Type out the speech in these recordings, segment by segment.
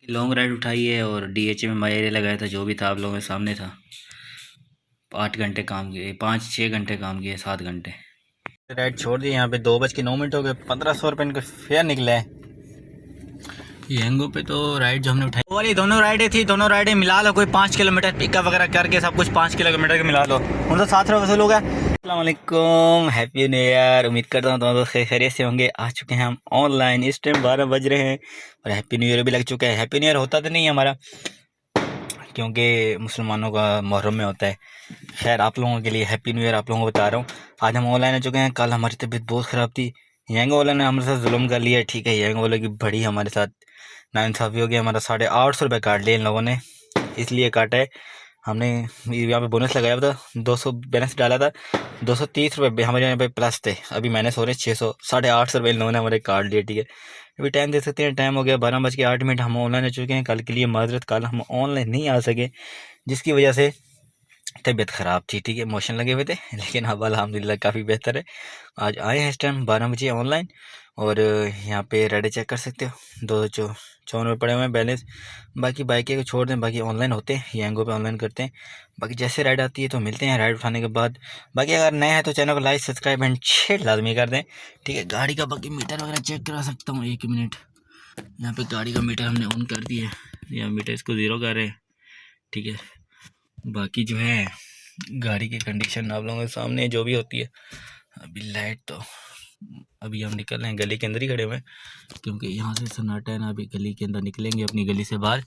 Long ride उठाई है और डीएचए में मायरे लगाया था। जो भी था आप लोगों के सामने था। 8 घंटे काम किए, 5-6 घंटे काम किए, 7 घंटे राइड छोड़ दी। यहाँ पे 2:09 हो गए। 1500 रुपये इनका फेयर निकला है। यंगो पे तो राइड जो हमने उठाई वो वाली दोनों राइडें थी। दोनों राइडें मिला लो, कोई 5 किलोमीटर पिकअप वगैरह करके सब कुछ 5 किलोमीटर के मिला लो, उनसे 7 रुपये वसूल होगा। अस्सलामुअलैकुम, हैप्पी न्यू ईयर। उम्मीद करता हूँ तुम दोस्त खैरियत से होंगे। आ चुके हैं हम ऑनलाइन। इस टाइम 12 बज रहे हैं और हैप्पी न्यू ईयर भी लग चुका है। हैप्पी न्यू ईयर होता तो नहीं है हमारा, क्योंकि मुसलमानों का मुहर्रम में होता है। खैर आप लोगों के लिए हैप्पी न्यू ईयर आप लोगों को बता रहा हूँ। आज हम ऑनलाइन आ चुके हैं। कल हमारी तबीयत बहुत ख़राब थी। यंग वाले ने हमारे साथ जुल्म कर लिया। ठीक है, यंग वाले की बड़ी हमारे साथ नाइंसाफ़ी हो गया। हमारा 850 रुपये काट लिया इन लोगों ने। इसलिए काटा है हमने। यहाँ पे बोनस लगाया था, 200 बैलेंस डाला था। 230 रुपये हमारे यहाँ पे प्लस थे। अभी माइनस हो रहे 600, 850 रुपये इन लोगों ने हमारे काट लिए। ठीक है, अभी टाइम दे सकते हैं। टाइम हो गया 12:08। हम ऑनलाइन आ चुके हैं। कल के लिए माजरत, कल हम ऑनलाइन नहीं आ सके जिसकी वजह से तबीयत ख़राब थी। ठीक है, मोशन लगे हुए थे, लेकिन अब अल्हम्दुलिल्लाह काफ़ी बेहतर है। आज आए हैं इस टाइम 12 बजे ऑनलाइन। और यहाँ पे रेडे चेक कर सकते हो, 254 पड़े हुए हैं बैलेंस। बाकी बाइकें को छोड़ दें, बाकी ऑनलाइन होते हैं, यंगो पे ऑनलाइन करते हैं। बाकी जैसे राइड आती है तो मिलते हैं राइड उठाने के बाद। बाकी अगर नए हैं तो चैनल को लाइक, सब्सक्राइब एंड शेयर लाजमी कर दें। ठीक है, गाड़ी का बाकी मीटर वगैरह चेक करा सकता हूँ। 1 मिनट, यहाँ पे गाड़ी का मीटर हमने ऑन कर दिया है। यहाँ मीटर इसको 0 कर रहे हैं। ठीक है, बाकी जो है गाड़ी की कंडीशन आप लोगों के सामने जो भी होती है। अभी लाइट तो अभी हम निकल रहे हैं, गली के अंदर ही खड़े हुए हैं क्योंकि यहाँ से सन्नाटा है ना। अभी गली के अंदर निकलेंगे, अपनी गली से बाहर।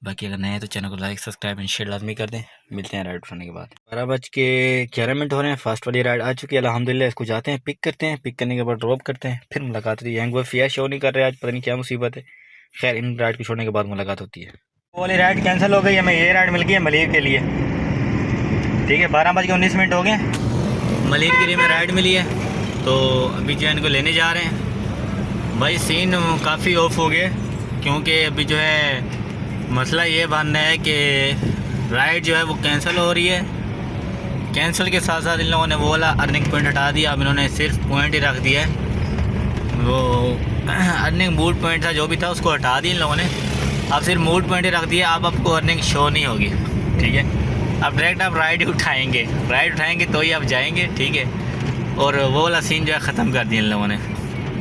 बाकी अगर नए हैं तो चैनल को लाइक, सब्सक्राइब एंड शेयर लाजमी कर दें। मिलते हैं राइड उठाने के बाद। 12:11 हो रहे हैं। फास्ट वाली राइड आ चुकी है अल्हम्दुलिल्लाह। इसको जाते हैं, पिक करते हैं। पिक करने के बाद ड्रॉप करते हैं, फिर मुलाकात होती है। यंग वो फेयर शो नहीं कर रहे आज, पता नहीं क्या मुसीबत है। खैर इन राइड को छोड़ने के बाद मुलाकात होती है। वो वाली राइड कैंसिल हो गई, हमें ये राइड मिल गई है मलिर के लिए। ठीक है, 12:19 हो गए। मलिर के लिए में राइड मिली है तो अभी जो है इनको लेने जा रहे हैं। भाई सीन काफ़ी ऑफ हो गए क्योंकि अभी जो है मसला ये बनना है कि राइड जो है वो कैंसिल हो रही है। कैंसिल के साथ साथ इन लोगों ने वो वाला अर्निंग पॉइंट हटा दिया। अब इन्होंने सिर्फ पॉइंट ही रख दिया है। वो अर्निंग मूड पॉइंट था जो भी था उसको हटा दिया इन लोगों ने। अब सिर्फ मूड पॉइंट ही रख दिया। अब आपको अर्निंग शो नहीं होगी। ठीक है, अब डायरेक्ट आप राइड उठाएंगे, राइड उठाएंगे तो ही आप जाएंगे। ठीक है, और वो वाला सीन जो है ख़त्म कर दिया इन लोगों ने।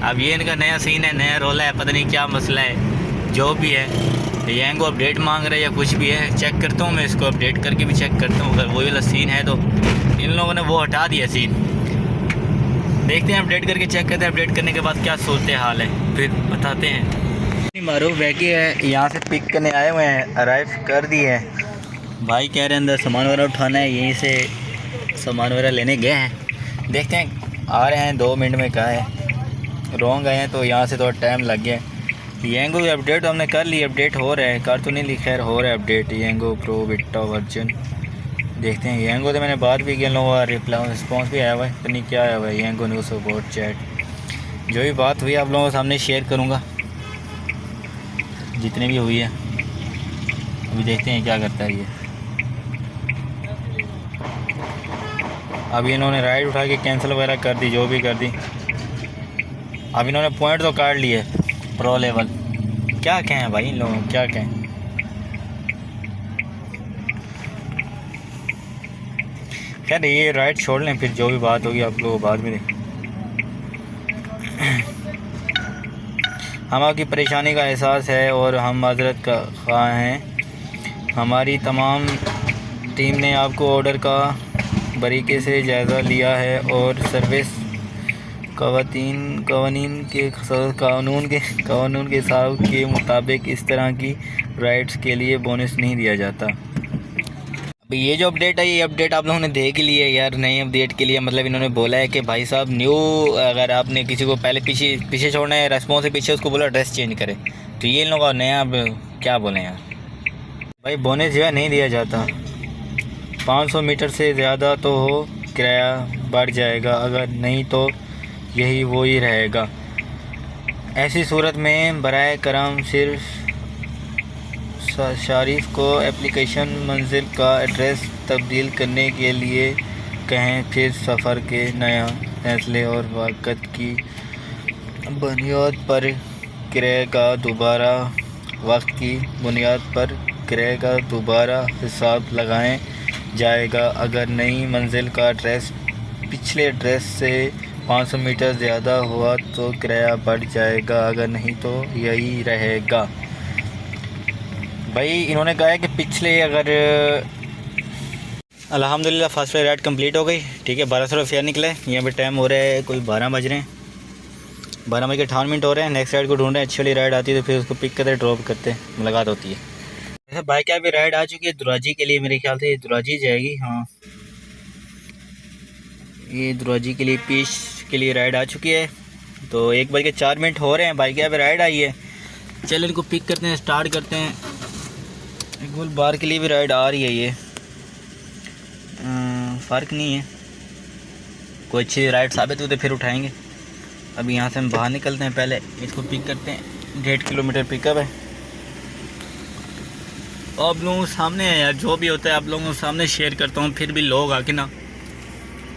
अब ये इनका नया सीन है, नया रोला है, पता नहीं क्या मसला है। जो भी है यंगो अपडेट मांग रहे हैं या कुछ भी है, चेक करता हूँ मैं इसको, अपडेट करके भी चेक करता हूँ। अगर वही वाला सीन है तो इन लोगों ने वो हटा दिया सीन। देखते हैं, अपडेट करके चेक करते हैं। अपडेट करने के बाद क्या सूरत हाल है फिर बताते हैं। मारूफ बैकी है, यहाँ से पिक करने आए हुए हैं, अराइव कर दिए हैं। भाई कह रहे हैं अंदर सामान वगैरह उठाना है, यहीं से सामान वगैरह लेने गए हैं। देखते हैं, आ रहे हैं 2 मिनट में। कहा है रोंग आए हैं तो यहाँ से थोड़ा टाइम लग गया। यंगो अपडेट हमने कर ली, अपडेट हो रहा है, कर तो नहीं ली, खैर हो रहा है अपडेट। यंगो प्रो बिटा वर्जन देखते हैं। यंगो तो मैंने बात भी की, लोगों का रिप्लाई रिस्पॉन्स भी आया हुआ है, तो नहीं क्या आया हुआ है। यंगो न्यूज़ सपोर्ट चैट जो भी बात हुई आप लोगों के सामने शेयर करूँगा, जितने भी हुई है। अभी देखते हैं क्या करता है ये। अभी इन्होंने राइड उठा के कैंसिल वगैरह कर दी, जो भी कर दी। अब इन्होंने पॉइंट तो काट लिए प्रो लेवल। क्या कहें भाई इन लोगों को, क्या कहें। खैर ये राइड छोड़ लें, फिर जो भी बात होगी आप लोगों को बाद में दें। हम आपकी परेशानी का एहसास है और हम माजरत का ख़्वाह हैं। हमारी तमाम टीम ने आपको ऑर्डर का बारीकी से जायज़ा लिया है और सर्विस कानून के हिसाब के मुताबिक इस तरह की राइड्स के लिए बोनस नहीं दिया जाता। अभी ये जो अपडेट है, ये अपडेट आप लोगों ने देख ही लिया यार। नई अपडेट के लिए मतलब इन्होंने बोला है कि भाई साहब न्यू, अगर आपने किसी को पहले पीछे छोड़ना है, रेस्पॉन्स से पीछे, उसको बोला एड्रेस चेंज करे। तो ये इन लोगों का नया, अब क्या बोलें यार। भाई बोनस जो है नहीं दिया जाता। 500 मीटर से ज़्यादा तो हो किराया बढ़ जाएगा, अगर नहीं तो यही वो ही रहेगा। ऐसी सूरत में बराए करम सिर्फ शारिफ को एप्लीकेशन मंजिल का एड्रेस तब्दील करने के लिए कहें। फिर सफ़र के नया फैसले और वक़्त की बुनियाद पर किराए का दोबारा वक्त की बुनियाद पर किराए का दोबारा हिसाब लगाएं जाएगा। अगर नई मंजिल का एड्रेस पिछले एड्रेस से 500 मीटर ज़्यादा हुआ तो किराया बढ़ जाएगा, अगर नहीं तो यही रहेगा। भाई इन्होंने कहा है कि पिछले अगर अल्हम्दुलिल्लाह फर्स्ट राइड कंप्लीट हो गई, ठीक है। 1200 फेयर निकला है। यहाँ पे टाइम हो रहा है कोई 12 बज रहे हैं, 12 बज के 58 हो रहे हैं। नेक्स्ट राइड को ढूंढ रहे हैं, अच्छी वाली राइड आती है तो फिर उसको पिक करते ड्रॉप करते हैं, मुलाकात होती है। वैसे बाइक क्या भी राइड आ चुकी है दुराजी के लिए, मेरे ख्याल से ये दुराजी जाएगी। हाँ, ये दुराजी के लिए पीच के लिए राइड आ चुकी है। तो 1 बज के 4 मिनट हो रहे हैं, बाइक यहाँ पे राइड आई है। चलो इनको पिक करते हैं, स्टार्ट करते हैं। गुल बार के लिए भी राइड आ रही है, ये फ़र्क नहीं है, कोई अच्छी राइड साबित होते फिर उठाएंगे। अभी यहाँ से हम बाहर निकलते हैं, पहले इसको पिक करते हैं। 1.5 किलोमीटर पिकअप है। आप लोगों के सामने है यार, जो भी होता है आप लोगों के सामने शेयर करता हूँ, फिर भी लोग आके ना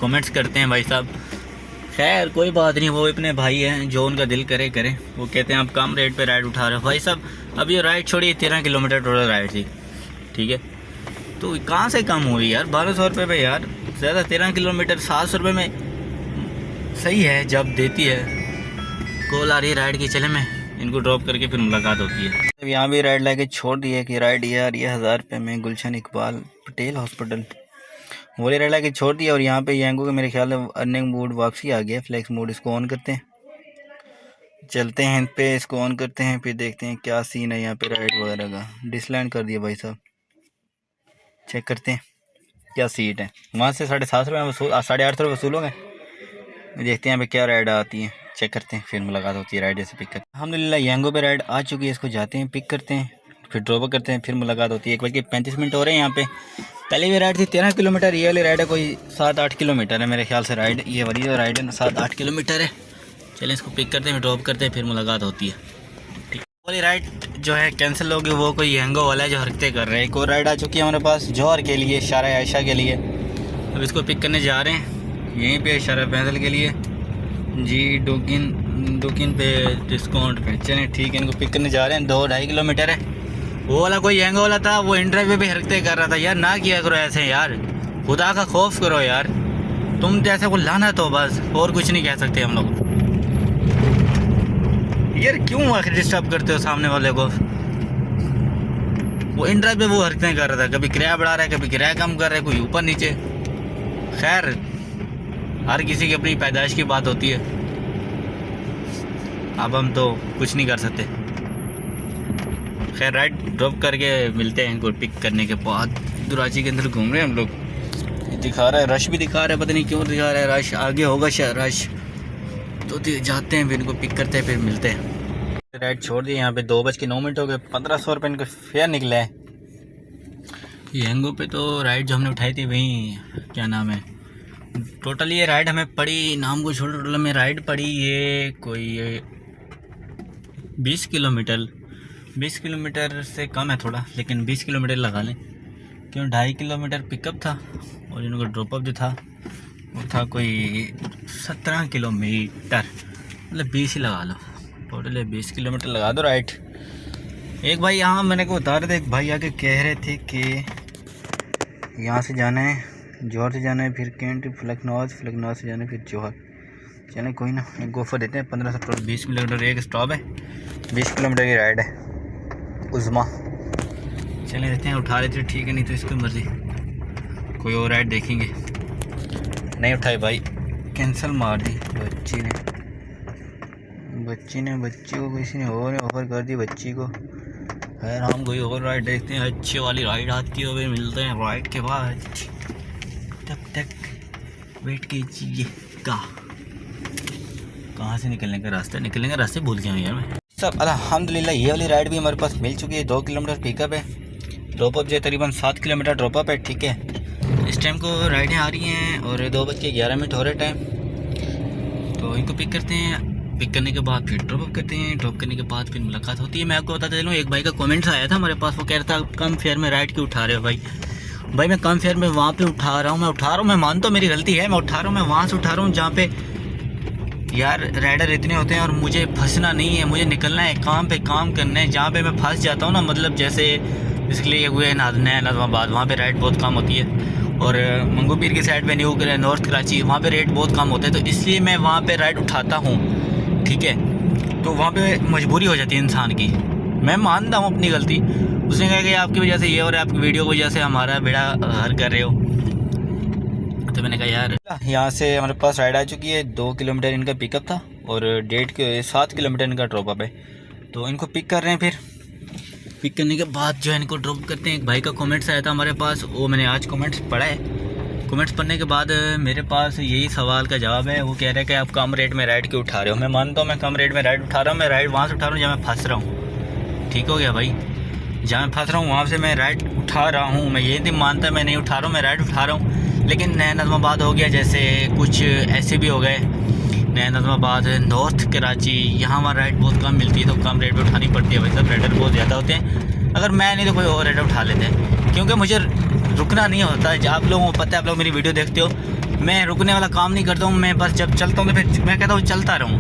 कमेंट्स करते हैं भाई साहब। खैर कोई बात नहीं, वो अपने भाई हैं, जो उनका दिल करे करें। वो कहते हैं आप कम रेट पे राइड उठा रहे हो। भाई साहब अब ये राइड छोड़िए, 13 किलोमीटर टोटल राइड थी, ठीक है। तो कहाँ से कम हुई यार, 1200 रुपये पे यार ज़्यादा। 13 किलोमीटर 700 रुपये में सही है। जब देती है कॉल आ रही है राइड की, चले मैं इनको ड्रॉप करके फिर मुलाकात होती है। अब यहाँ भी राइड लाके छोड़ दी है कि राइड ये आ रही है 1000 रुपये में, गुलशन इकबाल पटेल हॉस्पिटल। वो राइड लाके छोड़ दिया। और यहाँ पे यंगो का मेरे ख्याल में अर्निंग मोड वापसी आ गया, फ्लेक्स मोड। इसको ऑन करते हैं, चलते हैं इन पे, इसको ऑन करते हैं, फिर देखते हैं क्या सीन है यहाँ पे राइड वगैरह का। डिसलाइन कर दिया भाई साहब, चेक करते हैं क्या सीट है। वहाँ से 750 रुपये वसूल, 850 रुपये वसूल हो गए। देखते हैं यहाँ पे क्या राइड आती है, चेक करते हैं, फिर मुलाकात होती है। राइड जैसे पिक करते हैं। अल्हम्दुलिल्लाह यंगो पे राइड आ चुकी है, इसको जाते हैं पिक करते हैं, फिर ड्रॉप करते हैं, फिर मुलाकात होती है। 1 बज के 35 हो रहे हैं यहाँ पे। पहले भी राइड थी 13 किलोमीटर, ये वाली राइड है कोई 7-8 किलोमीटर है मेरे ख्याल से राइड। ये वाली जो राइड है ना 7-8 किलोमीटर है। चलें इसको पिक करते हैं, ड्रॉप करते हैं, फिर मुलाकात होती है, ठीक। वाली राइड जो है कैंसिल होगी, वो कोई यंगो वाला है जो हरकतें कर रहे हैं। एक और राइड आ चुकी है हमारे पास जौहर के लिए, शारा आयशा के लिए। अब इसको पिक करने जा रहे हैं, यहीं पे शारा फैसल के लिए जी। डोकिन पे डिस्काउंट पे, चलें ठीक है। इनको पिक करने जा रहे हैं, 2-2.5 किलोमीटर है। वो वाला कोई यंगो वाला था, वो इंटरव्यू पे भी हरकतें कर रहा था यार। ना किया करो ऐसे यार, खुदा का खौफ करो यार। तुम जैसे को लाना तो बस, और कुछ नहीं कह सकते हम लोग। यार क्यों आखिर डिस्टर्ब करते हो सामने वाले को। वो इंटरव्यू पे वो हरकतें कर रहा था, कभी किराया बढ़ा रहा है, कभी किराया कम कर रहा है, कोई ऊपर नीचे। खैर हर किसी की अपनी पैदाइश की बात होती है, अब हम तो कुछ नहीं कर सकते। खैर राइड ड्रॉप करके मिलते हैं इनको पिक करने के बाद। दुराजी के अंदर घूम रहे हैं हम लोग, दिखा रहा है रश भी दिखा रहा है, पता नहीं क्यों दिखा रहा है रश। आगे होगा शायद रश, तो जाते हैं फिर इनको पिक करते हैं, फिर मिलते हैं। राइड छोड़ दी। यहाँ पे 2:09 हो गए। 1500 रुपये इनको फेयर निकला है। यंगो पे तो राइड जो हमने उठाई थी वही क्या नाम है, टोटल ये राइड हमें पड़ी, नाम को छोड़, टोटल में राइड पड़ी ये कोई 20 किलोमीटर से कम है थोड़ा, लेकिन 20 किलोमीटर लगा लें, क्यों 2.5 किलोमीटर पिकअप था और इनका ड्रॉप अप जो था वो था कोई 17 किलोमीटर, मतलब 20 ही लगा लो, टोटल 20 किलोमीटर लगा दो राइड। एक भाई यहाँ मैंने को बता रहे थे, एक भाई आके कह रहे थे कि यहाँ से जाना है, जौहर से जाना है, फिर कैंट, फलकनौज से जाना है, फिर जौहर। चलें कोई ना, एक गोफर देते हैं। 1500 टोटल 20 किलोमीटर, एक स्टॉप है, 20 किलोमीटर की राइड है उज़मा। चलें देते हैं, उठा लेते हैं, ठीक है, नहीं तो इसकी मर्ज़ी, कोई और राइड देखेंगे। नहीं उठाई भाई, कैंसिल मार दी बच्ची को किसी ने और ऑफ़र कर दी बच्ची को। खैर हम कोई और राइड देखते हैं, अच्छी वाली राइड आती है, फिर मिलते हैं राइड के बाद। तब तक वेट कीजिए। कहाँ से निकलने का रास्ते भूल गया यार मैं सब। अल्हम्दुलिल्लाह ये वाली राइड भी हमारे पास मिल चुकी है। 2 किलोमीटर पिकअप है, ड्रॉप अप जो तकरीबन 7 किलोमीटर ड्रॉप अप है, ठीक है। इस टाइम को राइडें आ रही हैं और 2:11 हो रहे टाइम, तो इनको पिक करते हैं। पिक करने के बाद फिर ड्रॉप अप करते हैं, ड्रॉप करने के बाद फिर मुलाकात होती है। मैं आपको बताता चलूँ, एक भाई का कमेंट्स आया था हमारे पास, वो कह रहा था कम फेयर में राइड क्यों उठा रहे हो भाई मैं कम फेयर में वहाँ पे उठा रहा हूँ, मैं मानता हूँ मेरी गलती है, मैं उठा रहा हूँ, मैं वहाँ से उठा रहा हूँ जहाँ पे यार राइडर इतने होते हैं और मुझे फंसना नहीं है, मुझे निकलना है, काम पे काम करना है। जहाँ पे मैं फंस जाता हूँ ना, मतलब जैसे इसके लिए हुए नाज़िमाबाद, वहाँ पे राइड बहुत कम होती है। और मंगू पीर की साइड पे न्यू नॉर्थ कराची, वहाँ पे रेट बहुत कम होता है, तो इसलिए मैं वहाँ पे राइड उठाता हूँ। ठीक है, तो वहाँ पे मजबूरी हो जाती है इंसान की। मैं मानता हूँ अपनी गलती। उसने कहा कि आपकी वजह से ये और आपकी वीडियो की वजह से हमारा बेड़ा घर कर रहे हो। तो मैंने कहा यार, यहाँ से हमारे पास राइड आ चुकी है। 2 किलोमीटर इनका पिकअप था और 7 किलोमीटर इनका ड्रॉप अप है। तो इनको पिक कर रहे हैं। फिर पिक करने के बाद जो है इनको ड्रॉप करते हैं। एक भाई का कमेंट्स आया था हमारे पास, वो मैंने आज कमेंट्स पढ़ा है। कमेंट्स पढ़ने के बाद मेरे पास यही सवाल का जवाब है। वो कह रहे हैं कि आप कम रेट में राइड क्यों उठा रहे हो। मैं मानता हूँ मैं कम रेट में राइड उठा रहा हूँ। मैं राइड वहाँ से उठा रहा हूँ जहाँ मैं फंस रहा हूँ। ठीक हो गया भाई, जहाँ मैं फंस रहा हूँ वहाँ से मैं राइड उठा रहा हूँ। मैं ये नहीं मानता मैं नहीं उठा रहा हूँ, मैं राइड उठा रहा हूँ। लेकिन नया नाज़िमाबाद हो गया, जैसे कुछ ऐसे भी हो गए, नया नाज़िमाबाद, नॉर्थ कराची, यहाँ वहाँ राइड बहुत कम मिलती है, तो कम रेट पे उठानी पड़ती है भाई साहब। राइडर बहुत ज़्यादा होते हैं। अगर मैं नहीं तो कोई और राइडर उठा लेते हैं, क्योंकि मुझे रुकना नहीं होता। आप लोगों को पता है, आप लोग मेरी वीडियो देखते हो, मैं रुकने वाला काम नहीं करता हूँ। मैं बस जब चलता हूँ तो फिर मैं कहता हूँ चलता रहूँ।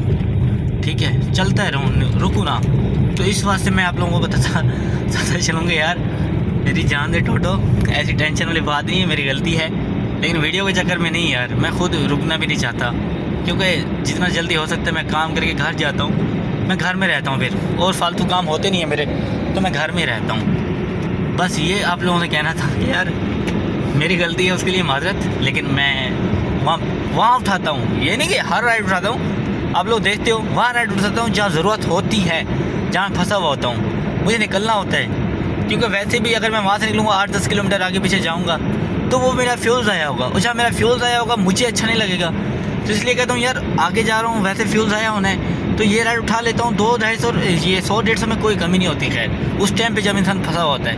ठीक है, चलता रहूँ, रुकू ना। तो इस वास्ते मैं आप लोगों को बताता चलूँगा यार, मेरी जान दे टोटो, ऐसी टेंशन वाली बात नहीं है, मेरी गलती है। लेकिन वीडियो के चक्कर में नहीं यार, मैं खुद रुकना भी नहीं चाहता, क्योंकि जितना जल्दी हो सकता है मैं काम करके घर जाता हूँ। मैं घर में रहता हूँ फिर, और फालतू काम होते नहीं है मेरे, तो मैं घर में रहता हूँ। बस ये आप लोगों से कहना था कि यार मेरी गलती है, उसके लिए माजरत। लेकिन मैं वहाँ उठाता हूँ, ये नहीं कि हर राइड उठाता हूँ। आप लोग देखते हो, वहाँ राइड उठाता हूँ जहाँ ज़रूरत होती है, जहाँ फंसा हुआ होता हूँ, मुझे निकलना होता है। क्योंकि वैसे भी अगर मैं वहाँ से निकलूँगा 8-10 किलोमीटर आगे पीछे जाऊँगा तो वो मेरा फ्यूल ज़ाया होगा, और जहाँ मेरा फ्यूल ज़ाया होगा मुझे अच्छा नहीं लगेगा। तो इसलिए कहता हूँ यार, आगे जा रहा हूँ, वैसे फ्यूल ज़ाया होना है तो ये राइड उठा लेता हूँ। 200-250, ये 100-150 में कोई कमी नहीं होती। खैर उस टाइम पे जब इंसान फंसा हुआ होता है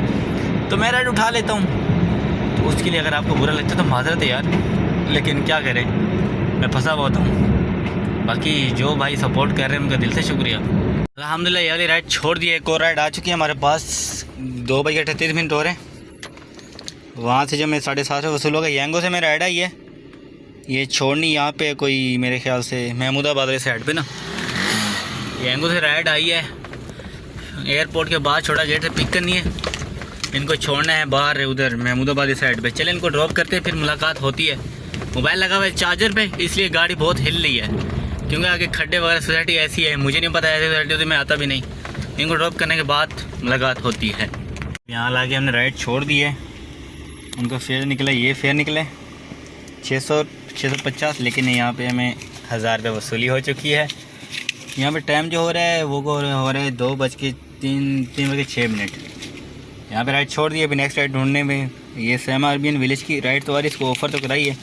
तो मैं राइड उठा लेता हूँ। तो उसके लिए अगर आपको बुरा लगता है तो माजरत है यार, लेकिन क्या करें, मैं फंसा हुआ होता हूँ। बाकी जो भाई सपोर्ट कर रहे हैं उनका दिल से शुक्रिया। अल्हम्दुलिल्लाह ये वाली राइड छोड़ दी है। एक और राइड आ चुकी है हमारे पास। 2:38 हो रहे हैं। वहाँ से जो मैं 7:30 वसूल होगा, यंगो से मेरा राइड आई है। ये छोड़नी यहाँ पे कोई मेरे ख्याल से महमूदाबाद वाली साइड पे ना, यंगो से राइड आई है। एयरपोर्ट के बाद छोटा गेट से पिक करनी है, इनको छोड़ना है बाहर उधर महमूदाबाद की साइड पे। चले इनको ड्रॉप करते हैं, फिर मुलाकात होती है। मोबाइल लगा हुआ है चार्जर पे, इसलिए गाड़ी बहुत हिल रही है, क्योंकि आगे खड्डे वगैरह सोसाइटी ऐसी है, मुझे नहीं पता ऐसी सोसाइटी होती, मैं आता भी नहीं। इनको ड्रॉप करने के बाद मुलाकात होती है। यहाँ लाके हमने राइड छोड़ दी है। उनका फेयर निकला, ये फेयर निकले 650, लेकिन यहाँ पे हमें 1000 रुपये वसूली हो चुकी है। यहाँ पे टाइम जो हो रहा है वो हो रहा है 2:03 यहाँ पे राइड छोड़ दी है। अभी नेक्स्ट राइड ढूंढने में, ये सैमा अरबियन विलेज की राइड तो आ रही, इसको ऑफ़र तो कराई है।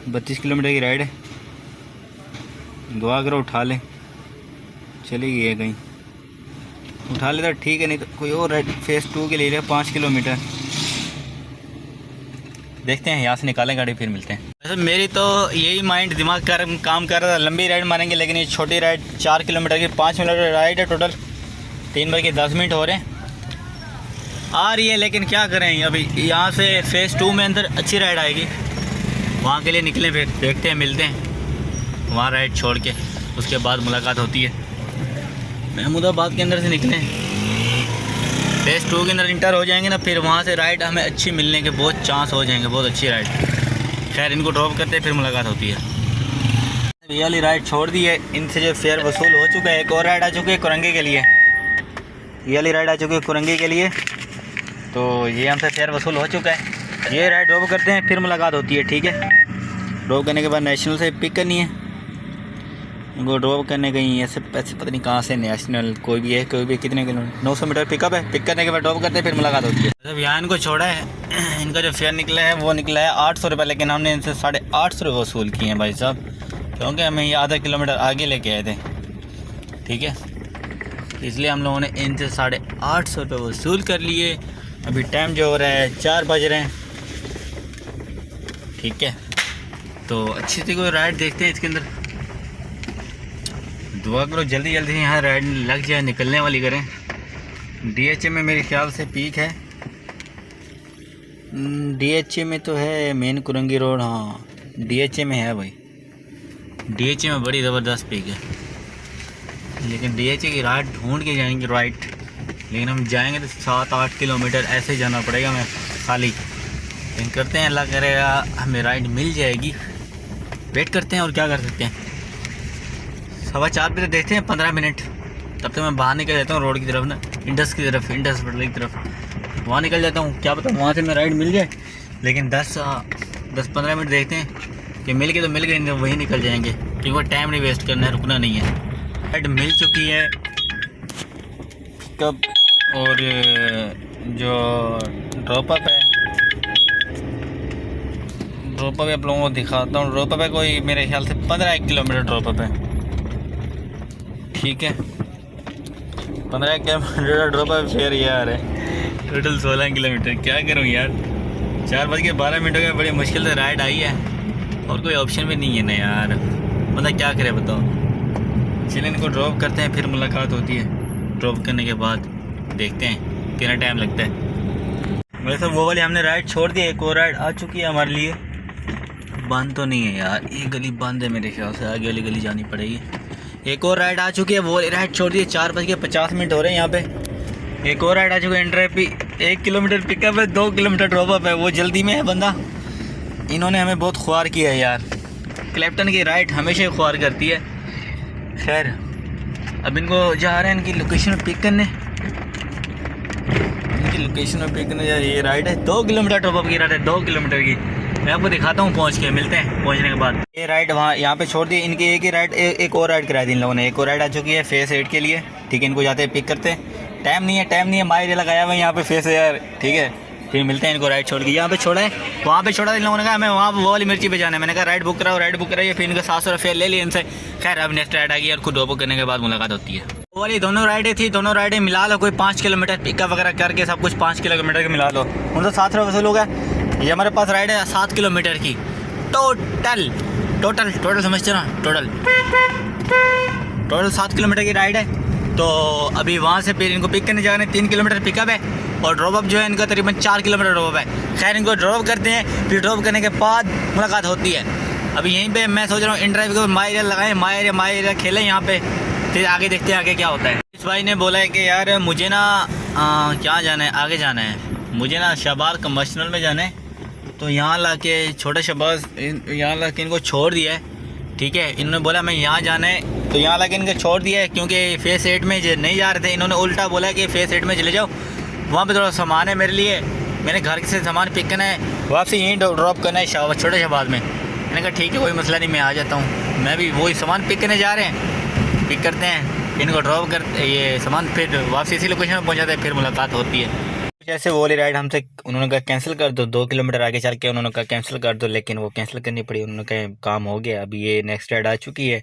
32 किलोमीटर की राइड है, दुआ करो उठा लें। चली गई है कहीं, उठा लेता ठीक है, नहीं तो कोई और राइड फेज़ 2 के ले लिया 5 किलोमीटर। देखते हैं, यहाँ से निकालें गाड़ी, फिर मिलते हैं। वैसे मेरी तो यही माइंड दिमाग काम कर रहा था, लंबी राइड मारेंगे, लेकिन ये छोटी राइड 4 किलोमीटर की 5 मिनट राइड है। टोटल 3:10 हो रहे हैं आ रही है। लेकिन क्या करें, अभी यहाँ से फेज़ 2 में अंदर अच्छी राइड आएगी, वहाँ के लिए निकलें, फिर देखते हैं, मिलते हैं वहाँ राइड छोड़ के, उसके बाद मुलाकात होती है। महमूदाबाद के अंदर से निकलें, फेज़ 2 के अंदर इंटर हो जाएंगे ना, फिर वहाँ से राइड हमें अच्छी मिलने के बहुत चांस हो जाएंगे, बहुत अच्छी राइड। खैर इनको ड्रॉप करते हैं, फिर मुलाकात होती है। ये वाली राइड छोड़ दी है, इनसे जो फेयर वसूल हो चुका है। एक और राइड आ चुकी है कुरंगी के लिए, ये वाली राइड आ चुकी है कुरंगी के लिए, तो ये हमसे फेयर वसूल हो चुका है। ये राइड ड्रॉप करते हैं, फिर मुलाकात होती है। ठीक है, ड्रॉप करने के बाद नेशनल से पिक करनी है, इनको ड्रॉप करने गई ऐसे पैसे पता नहीं कहाँ से, नेशनल कोई भी है, कोई भी कितने किलो 900 मीटर पिकअप है। पिक करने के बाद ड्रॉप करते हैं, फिर मुलाकात होती है। जब यहाँ इनको छोड़ा है, इनका जो फेयर निकला है वो निकला है 800 रुपये, लेकिन हमने इनसे 850 रुपये वसूल किए हैं भाई साहब, क्योंकि हमें ये आधा किलोमीटर आगे लेके आए थे। ठीक है, इसलिए हम लोगों ने इनसे 850 रुपये वसूल कर लिए। अभी टाइम जो हो रहा है 4 बज रहे हैं। ठीक है, तो अच्छी सी कोई राइड देखते हैं इसके अंदर, दुआ करो जल्दी जल्दी यहाँ राइड लग जाए, निकलने वाली करें। DHA में मेरे ख्याल से पीक है, DHA में तो है मेन कुरंगी रोड, हाँ DHA में है भाई। DHA में बड़ी ज़बरदस्त पिक है, लेकिन DHA की राइड ढूंढ के जाएंगे राइट, लेकिन हम जाएंगे तो 7-8 किलोमीटर ऐसे जाना पड़ेगा हमें खाली। लेकिन करते हैं, अल्लाह करेगा हमें राइड मिल जाएगी, वेट करते हैं और क्या कर सकते हैं। 4:15 बजे देखते हैं 15 मिनट, तब तक मैं बाहर निकल जाता हूँ रोड की तरफ ना, इंडस की तरफ, इंडस होटल की तरफ, वहाँ निकल जाता हूँ। क्या पता वहाँ से मैं राइड मिल जाए, लेकिन 10-15 मिनट देखते हैं कि मिल गए तो मिल गए, नहीं वहीं निकल जाएंगे, क्योंकि वो टाइम नहीं वेस्ट करना है, रुकना नहीं है। राइड मिल चुकी है कब, और जो ड्रॉप अप है, ड्रॉप अप आप लोगों को दिखाता हूँ। ड्रॉप अप है कोई मेरे ख्याल से 15 किलोमीटर ड्रॉप अप है, ठीक है 15 किलोमीटर ड्रॉप अप। फिर यार है टोटल 16 किलोमीटर, क्या करूँ यार। 4:12 हो गए, बड़ी मुश्किल से राइड आई है और कोई ऑप्शन भी नहीं है ना यार, मतलब क्या करे बताओ। चलिए इनको ड्रॉप करते हैं, फिर मुलाकात होती है। ड्रॉप करने के बाद देखते हैं कितना टाइम लगता है। वैसे वो वाली हमने राइड छोड़ दी, एक और राइड आ चुकी है हमारे लिए। बंद तो नहीं है यार, ये गली बंद है मेरे ख्याल से, आगे वाली गली जानी पड़ेगी। एक और राइड आ चुकी है, वो राइड छोड़ दी है। 4:50 हो रहे हैं यहाँ पे। एक और राइड आ चुकी है एंट्री पे, 1 किलोमीटर पिकअप है, 2 किलोमीटर ड्रॉप अप है। वो जल्दी में है बंदा, इन्होंने हमें बहुत ख्वार किया है यार। क्लैप्टन की राइड हमेशा ख्वार करती है। खैर अब इनको जा रहे हैं इनकी लोकेशन पिक करने, इनकी लोकेशन में पिक करने। ये राइड है 2 किलोमीटर ड्रॉप अप की राइड है, 2 किलोमीटर की। मैं आपको दिखाता हूँ पहुँच के, मिलते हैं पहुँचने के बाद। ये राइड वहाँ यहाँ पे छोड़ दी इनकी, एक ही राइड, एक और राइड कराई दी इन लोगों ने। एक और राइड आ चुकी है फेस 8 के लिए, ठीक है। इनको जाते हैं पिक करते हैं, टाइम नहीं है, माइल लगाया हुआ यहाँ पे फेस है यार, ठीक है। फिर मिलते हैं इनको राइड छोड़ के। यहाँ पे छोड़ा है, वहाँ पे छोड़ा, इन लोगों ने कहा हमें वहाँ वो वाली मिर्ची पे जाना है। मैंने कहा राइड बुक कराओ, राइड बुक कराइए। फिर इनका 700 फेयर ले लिए इनसे। खैर अब नेक्स्ट राइड आ गई और खुद ड्रॉप करने के बाद मुलाकात होती है। वो वाली दोनों राइडें थी, दोनों राइडें मिला लो, कोई 5 किलोमीटर पिकअप वगैरह करके सब कुछ 5 किलोमीटर के मिला लो, उनको 7 रुपये वसूल होगा। ये हमारे पास राइड है 7 किलोमीटर की टोटल समझते ना, टोटल 7 किलोमीटर की राइड है। तो अभी वहाँ से फिर इनको पिक करने जाने 3 किलोमीटर पिकअप है, और ड्रॉप अप जो है इनका तकरीबन 4 किलोमीटर ड्रॉप है। खैर इनको ड्रॉप करते हैं, फिर ड्रॉप करने के बाद मुलाकात होती है। अभी यहीं पे मैं सोच रहा हूँ इन ड्राइव को माई एरिया लगाएं, माई एरिया खेलें यहाँ पे, फिर आगे देखते हैं आगे क्या होता है। इस भाई ने बोला है कि यार मुझे ना क्या जाना है, आगे जाना है, मुझे ना शहबाज कमर्शनल में जाना है। तो यहाँ ला के छोटे शहबाज यहाँ ला के इनको छोड़ दिया है, ठीक है। इन्होंने बोला मैं यहाँ जाना है, तो यहाँ ला के इनको छोड़ दिया है, क्योंकि फेस 8 में नहीं जा रहे थे। इन्होंने उल्टा बोला है कि फेस 8 में चले जाओ, वहाँ पे थोड़ा सामान है मेरे लिए, मैंने घर से सामान पिक करना है, वापसी यहीं ड्रॉप करना है छोटे शहबाज में। मैंने कहा ठीक है कोई मसला नहीं, मैं आ जाता हूँ। मैं भी वही सामान पिक करने जा रहे हैं, पिक करते हैं, इनको ड्रॉप करते, ये सामान फिर वापसी इसी लोकेशन में पहुँच जाते हैं, फिर मुलाकात होती है। जैसे वो वाली राइड हमसे उन्होंने कहा कैंसिल कर दो, 2 किलोमीटर आगे चल के उन्होंने कहा कैंसिल कर दो, लेकिन वो कैंसिल करनी पड़ी। उन्होंने कहा काम हो गया। अभी ये नेक्स्ट राइड आ चुकी है,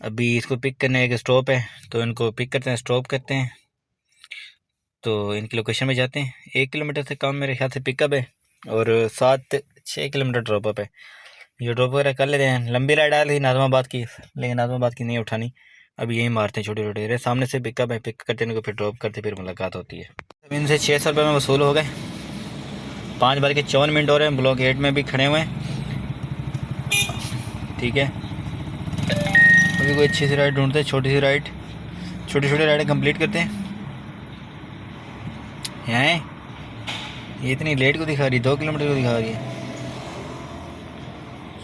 अभी इसको पिक करने एक स्टॉप है, तो इनको पिक करते हैं, स्टॉप करते हैं, तो इनकी लोकेशन में जाते हैं। 1 किलोमीटर से कम मेरे ख्याल से पिकअप है, और 7-6 किलोमीटर ड्रॉप अप है। ये ड्रॉप वगैरह कर लेते हैं। लंबी राइड आ रही नाज़माबाद की, लेकिन नाज़माबाद की नहीं उठानी, अभी यही मारते हैं छोटे छोटे। सामने से पिकअप है, पिक करते हैं इनको, फिर ड्रॉप करते, फिर मुलाकात होती है। इनसे 600 रुपये में वसूल हो गए। 5:54 हो रहे हैं, ब्लॉक 8 में भी खड़े हुए हैं, ठीक है। अभी कोई अच्छी सी राइड ढूंढते हैं, छोटी सी राइड, छोटी छोटी राइडें कंप्लीट करते हैं। ये इतनी लेट को दिखा रही है, 2 किलोमीटर को दिखा रही है।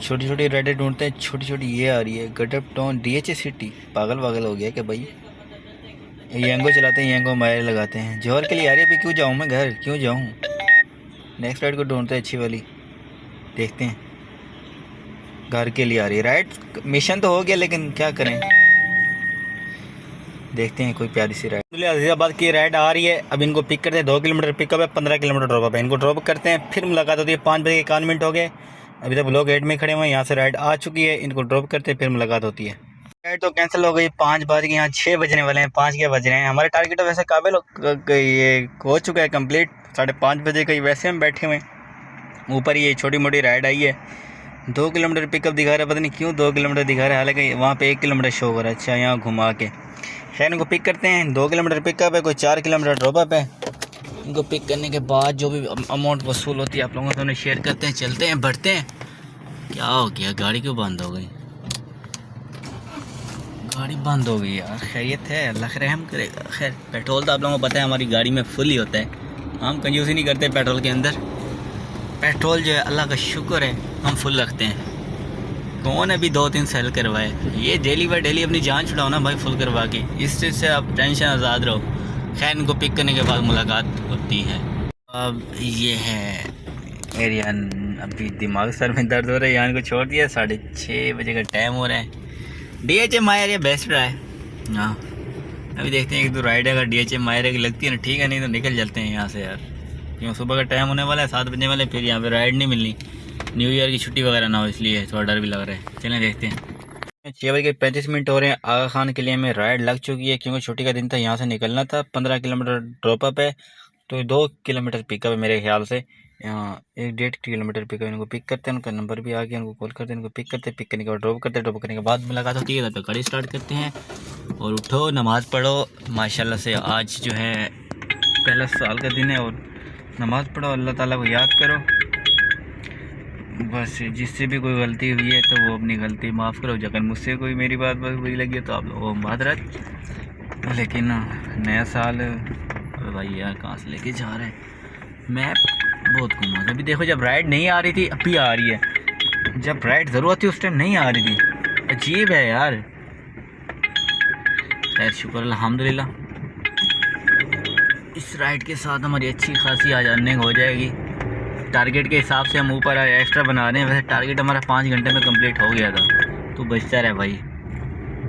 छोटी छोटी राइडें ढूंढते हैं, छोटी छोटी ये आ रही है गटअप टाउन DHA सिटी। पागल हो गया कि भाई, यंगो चलाते हैं, यंगो मायर लगाते हैं। जोहर के लिए आ रही है, अभी क्यों जाऊँ मैं घर, क्यों जाऊँ। नेक्स्ट राइड को ढूंढते हैं अच्छी वाली, देखते हैं। घर के लिए आ रही है राइड, मिशन तो हो गया, लेकिन क्या करें, देखते हैं कोई प्यारी सी राइड। अजीज़ाबाद की राइड आ रही है, अब इनको पिक करते हैं। 2 किलोमीटर पिकअप है, 15 किलोमीटर ड्रॉप अप है। इनको ड्रॉप करते हैं, फिर मुलाकात होती है। 5:51 हो गए, अभी तक ब्लॉक 8 में खड़े हुए हैं। यहाँ से राइड आ चुकी है, इनको ड्रॉप करते हैं, फिर मुलाकात होती है। राइड तो कैंसिल हो गई, 5 बज गए, यहाँ 6 बजने वाले हैं, 5 के बज रहे हैं। हमारे टारगेट तो वैसे काबिल ये हो चुका है कंप्लीट, 5:30 बजे का ही वैसे हम बैठे हुए हैं। ऊपर ये छोटी मोटी राइड आई है, 2 किलोमीटर पिकअप दिखा रहा है, पता नहीं क्यों 2 किलोमीटर दिखा रहा है, हालांकि वहाँ पे 1 किलोमीटर शो कर रहा है। अच्छा यहाँ घुमा के, खैर इनको पिक करते हैं। 2 किलोमीटर पिकअप है, कोई 4 किलोमीटर ड्रॉप अप है। इनको पिक करने के बाद जो भी अमाउंट वसूल होती है आप लोगों से उन्हें शेयर करते हैं, चलते हैं, बढ़ते हैं। क्या हो गया, गाड़ी क्यों बंद हो गई। गाड़ी बंद हो गई यार, खैरियत है, अल्लाह रहम करेगा। खैर पेट्रोल तो आप लोगों को पता है हमारी गाड़ी में फुल ही होता है, हम कंजूसी नहीं करते पेट्रोल के अंदर। पेट्रोल जो है अल्लाह का शुक्र है हम फुल रखते हैं। कौन अभी 2-3 सेल करवाए, ये डेली बाय डेली अपनी जान छुड़ाओ ना भाई फुल करवा के, इस चीज़ से आप टेंशन आज़ाद रहो। खैर इनको पिक करने के बाद मुलाकात होती है। अब ये है एरियन, अभी दिमाग सर में दर्द हो रहा है, यहाँ को छोड़ दिया, 6:30 बजे का टाइम हो रहा है। DHM मायर बेस्ट रहा है। हाँ अभी देखते हैं एक दो राइड अगर DHM मायर की लगती है ना ठीक है, नहीं तो निकल चलते हैं यहाँ से यार, क्यों सुबह का टाइम होने वाला है, 7 बजने वाले, फिर यहाँ पे राइड नहीं मिलनी, न्यू ईयर की छुट्टी वगैरह ना हो, इसलिए थोड़ा डर भी लग रहा है। चलें देखते हैं। 6:35 हो रहे हैं। आगा खान के लिए हमें राइड लग चुकी है, क्योंकि छुट्टी का दिन था, यहाँ से निकलना था। 15 किलोमीटर ड्रॉप अप है, तो 2 किलोमीटर पिकअप है मेरे ख्याल से। यहाँ 1-1.5 किलोमीटर पिकअप। इनको पिक करते हैं, उनका नंबर भी आ गया, उनको कॉल करते हैं, उनको पिक करते हैं, पिक करने के बाद ड्रॉप करते हैं, ड्रॉप करने के बाद मुलाकात होती है। तो गाड़ी स्टार्ट करते हैं और उठो नमाज़ पढ़ो। माशाल्लाह से आज जो है पहला साल का दिन है, और नमाज़ पढ़ो, अल्लाह ताला को याद करो। बस जिससे भी कोई गलती हुई है तो वो अपनी गलती माफ़ करो। अगर मुझसे कोई मेरी बात बुरी लगी है तो आप लोगों को माजरत। लेकिन नया साल, अरे भाई यार कहाँ से लेके जा रहे हैं, मैं बहुत घूमा। अभी देखो जब राइड नहीं आ रही थी अभी आ रही है, जब राइड ज़रूरत थी उस टाइम नहीं आ रही थी, अजीब है यार। खैर शुक्र अल्हम्दुलिल्लाह, इस राइड के साथ हमारी अच्छी खासी आज अर्निंग हो जाएगी। टारगेट के हिसाब से हम ऊपर एक्स्ट्रा बना रहे हैं, वैसे टारगेट हमारा 5 घंटे में कंप्लीट हो गया था। तू बचता रहे भाई,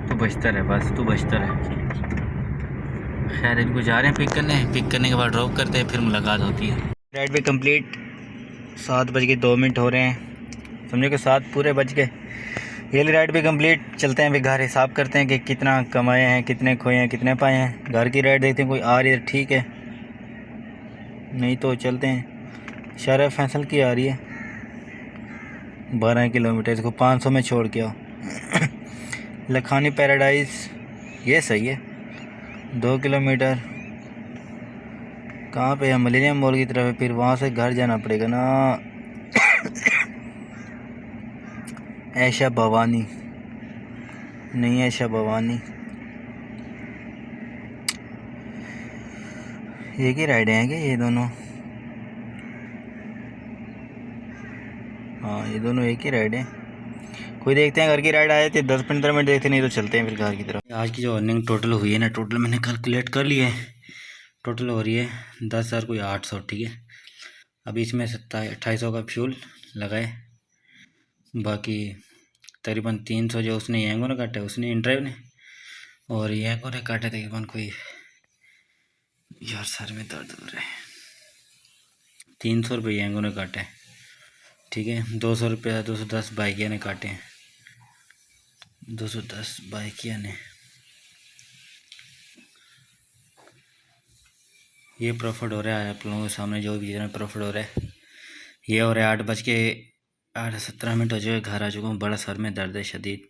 तू बचता रहे, बस तू बचता रहे। खैर इनको जा रहे हैं पिक करने के बाद ड्रॉप करते हैं, फिर मुलाकात होती है। राइड पे कंप्लीट 7:02 हो रहे हैं, समझो कि 7 पूरे बज गए। ये राइड पे कंप्लीट। चलते हैं अभी घर, हिसाब करते हैं कि कितना कमाए हैं, कितने खोए हैं, कितने पाए हैं। घर की राइड देखते हैं, कोई आ रही है ठीक है, नहीं तो चलते हैं। शहर फैसल की आ रही है 12 किलोमीटर, इसको 500 में छोड़ के आओ। लखानी पैराडाइज ये सही है, 2 किलोमीटर। कहाँ पे है, मिलेनियम मॉल की तरफ है, फिर वहाँ से घर जाना पड़ेगा ना। ऐशा भवानी नहीं, ऐशा भवानी एक ही राइड हैं क्या ये दोनों? हाँ ये दोनों एक ही राइड है। कोई देखते हैं, घर की राइड आए थे 10-15 मिनट देखते, नहीं तो चलते हैं फिर घर की तरफ। आज की जो अर्निंग टोटल हुई है ना, टोटल मैंने कैलकुलेट कर लिया है, टोटल हो रही है 10,000 कोई 800, ठीक है। अभी इसमें 2800 का फ्यूल लगाए, बाकी तकरीबन 300 जो उसने येंगो ने काटे, उसने इंड्राइव ने, और येंगो ने काटे तकरीबन कोई, यार सर में दर्द हो रहा है, 300 रुपये येंगो ने काटे, ठीक है। 200 रुपया 210 बाइकिया ने काटे हैं, 210 बाइकिया ने। ये प्रॉफिट हो रहा है आप लोगों के सामने, जो भी जितना प्रॉफिट हो रहा है। ये हो रहा है 8:17 हो चुके, घर आ चुका हूँ, बड़ा सर में दर्द है शदीद।